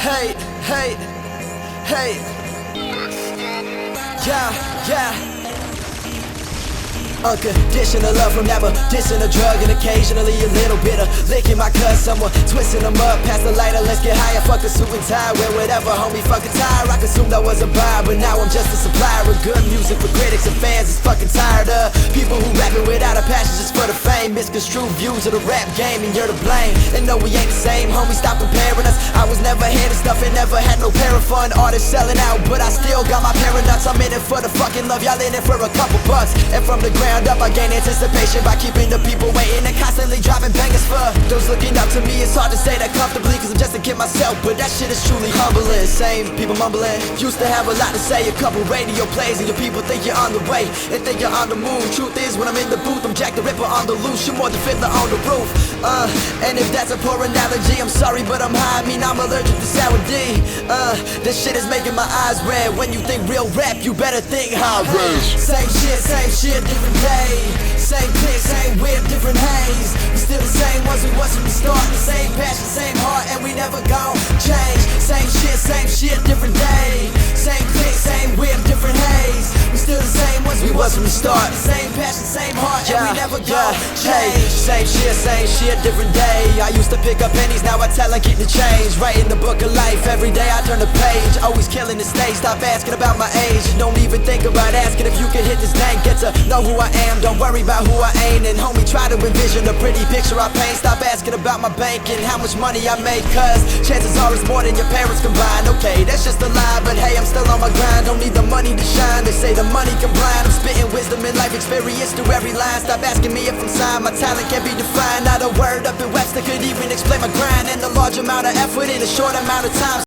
Hey, hey, hey. Yeah. Unconditional love from never dissing a drug, and occasionally a little bit of licking my cuss. Someone twisting them up, pass the lighter, let's get higher. Fuck a suit and tie, wear whatever, homie, fuck a tire. I consumed I was a buyer, but now I'm just a supplier of good music for critics and fans. It's fucking tired of people who rapping without a passion just for the fame. Misconstrued views of the rap game, and you're to blame. And no, we ain't the same, homie, stop comparing us. I was never here to stuff and never had no pair of fun. Artists selling out, but I still got my pair of nuts. I'm in it for the fucking love, y'all in it for a couple bucks. And from the ground up, I gain anticipation by keeping the people waiting and constantly dropping bangers for those looking up to me. It's hard to say that comfortably, cause I'm just a kid myself, but that shit is truly humbling. Same people mumbling, used to have a lot to say. A couple radio plays and your people think you're on the way and think you're on the move. Truth is, when I'm in the booth, I'm Jack the Ripper on the loose. You're more the Fiddler on the roof. And if that's a poor analogy, I'm sorry, but I'm high. I mean, I'm allergic to sour D. This shit is making my eyes red. When you think real rap, you better think high range. Same shit, different day. Same click, same whip, different haze. We still the same ones we was from the start. The same passion, same heart, and we never gon' change. Same shit, different day. Same click, same whip, different haze. We still the same ones we was from the start. The same passion, same heart, and we never gon' change. Same shit, different day. I used to pick up pennies, now I tell her keep the change. Writing the book of life, every day I turn the page. Always killing the stage, stop asking about my age. Don't even think about asking if you can hit this thing. Get to know who I am, don't worry about who I ain't. And homie, try to envision the pretty picture I paint. Stop asking about my bank and how much money I make, cause chances are it's more than your parents combined. Okay, that's just a lie, but hey, I'm still on my grind. Don't need the money to shine, they say the money can blind. I'm spitting wisdom and life experience through every line. Stop asking me if I'm signed, my talent can't be defined. Not a word up in Webster could even explain my grind, and the large amount of effort in a short amount of time.